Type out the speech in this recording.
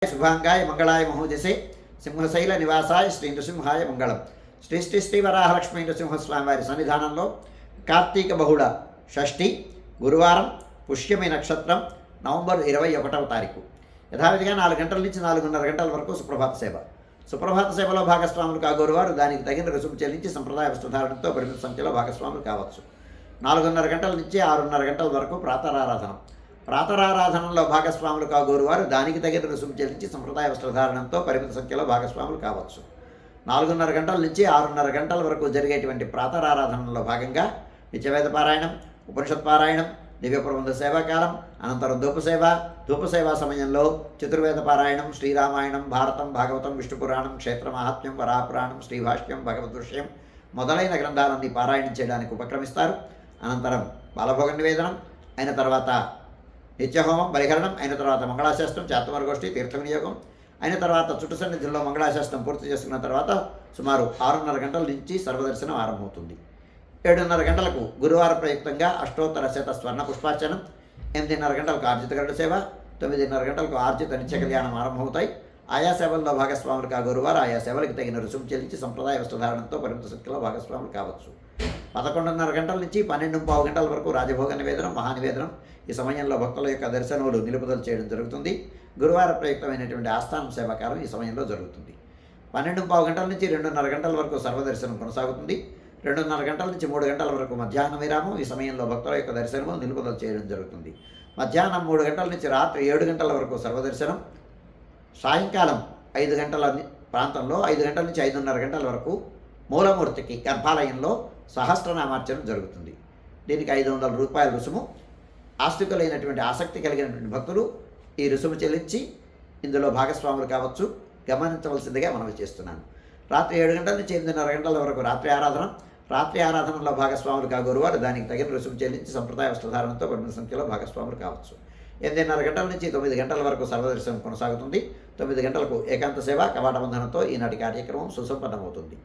शुभांगाय मंगलाय महोजसे సింహశైల నివాసాయ శ్రీ నృసింహాయ మంగళం. శ్రీ శ్రీ శ్రీ వరాహలక్ష్మీ నృసింహస్వామి వారి సన్నిధానంలో కార్తీక బహుళ షష్ఠి గురువారం పుష్యమి నక్షత్రం నవంబర్ 21వ తారీఖు యథావిధిగా 4 గంటల నుంచి 4:30 గంటల వరకు సుప్రభాత సేవ. సుప్రభాత సేవలో భాగస్వాములు కాగోరువారు దానికి తగిన రుసుము చెల్లించి సంప్రదాయ వస్త్రధారణతో పరిమిత సంఖ్యలో భాగస్వాములు కావచ్చు. 4:30 గంటల నుంచి 6:30 గంటల వరకు ప్రాతరారాధన. ప్రాతరారాధనలో భాగస్వాములు కాగోరువారు దానికి తగిన రుసుము చెల్లించి సంప్రదాయ వస్త్రధారణంతో పరిమిత సంఖ్యలో భాగస్వాములు కావచ్చు. 4:30 గంటల నుంచి 6:30 గంటల వరకు జరిగేటువంటి ప్రాతరారాధనలో భాగంగా నిత్యవేద పారాయణం, ఉపనిషత్ పారాయణం, దివ్య ప్రబంధ సేవాకాలం, అనంతరం ధూపసేవా సమయంలో చతుర్వేద పారాయణం, శ్రీరామాయణం, భారతం, భాగవతం, విష్ణు పురాణం, క్షేత్ర మహాత్మ్యం, వరాపురాణం, శ్రీభాష్యం, భగవద్విషయం మొదలైన గ్రంథాలన్నీ పారాయణం చేయడానికి ఉపక్రమిస్తారు. అనంతరం బాలభోగ నివేదనం అయిన తర్వాత నిత్యహోమం, బలిహరణం అయిన తర్వాత మంగళాశాస్త్రం, చాతుర్వర్గోష్ఠి, తీర్థ వినియోగం అయిన తర్వాత చుట్టు సన్నిధిలో మంగళాశాస్త్రం పూర్తి చేసుకున్న తర్వాత సుమారు 6:30 గంటల నుంచి సర్వదర్శనం ఆరంభమవుతుంది. 7:30 గంటలకు గురువార ప్రయుక్తంగా అష్టోత్తర శత స్వర్ణ పుష్పార్చనం, 8:30 గంటలకు ఆర్జిత గరుడ సేవ, 9:30 గంటలకు ఆర్జిత నిత్య కళ్యాణం ఆరంభమవుతాయి. ఆయా సేవల్లో భాగస్వాములు కాగోరువారు ఆయా సేవలకు తగిన రుసుము చెల్లించి సంప్రదాయ వస్త్రధారణతో పరిమిత సంఖ్యలో భాగస్వాములు కావచ్చు. 11:30 గంటల నుంచి 12:15 గంటల వరకు రాజభోగ నివేదనం, మహానివేదనం. ఈ సమయంలో భక్తుల యొక్క దర్శనములు నిలుపుదల చేయడం జరుగుతుంది. గురువార ప్రయుక్తమైనటువంటి ఆస్థానం సేవాకాలం ఈ సమయంలో జరుగుతుంది. 12:15 గంటల నుంచి 2:30 గంటల వరకు సర్వదర్శనం కొనసాగుతుంది. 2:30 గంటల నుంచి 3 గంటల వరకు మధ్యాహ్న విరామం. ఈ సమయంలో భక్తుల యొక్క దర్శనము నిలుపుదల చేయడం జరుగుతుంది. మధ్యాహ్నం 3 గంటల నుంచి రాత్రి 7 గంటల వరకు సర్వదర్శనం. సాయంకాలం 5 గంటల ప్రాంతంలో 5 గంటల నుంచి 5:30 గంటల వరకు మూలమూర్తికి గర్భాలయంలో సహస్రనామార్చన జరుగుతుంది. దీనికి 500 రూపాయల రుసుము. ఆస్తికులైనటువంటి ఆసక్తి కలిగినటువంటి భక్తులు ఈ రుసుము చెల్లించి ఇందులో భాగస్వాములు కావచ్చు. గమనించవలసిందిగా మనవి చేస్తున్నాను. రాత్రి 7 గంటల నుంచి 8:30 గంటల వరకు రాత్రి ఆరాధన. రాత్రి ఆరాధనలో భాగస్వాములు కాగోరువారు దానికి తగిన రుసుము చెల్లించి సంప్రదాయ వస్త్రధారణతో పరిమిత సంఖ్యలో భాగస్వాములు కావచ్చు. 8:30 గంటల నుంచి 9 గంటల వరకు సర్వదర్శనం కొనసాగుతుంది. 9 గంటలకు ఏకాంత సేవ కవాట బంధనంతో ఈనాటి కార్యక్రమం సుసంపన్నమవుతుంది.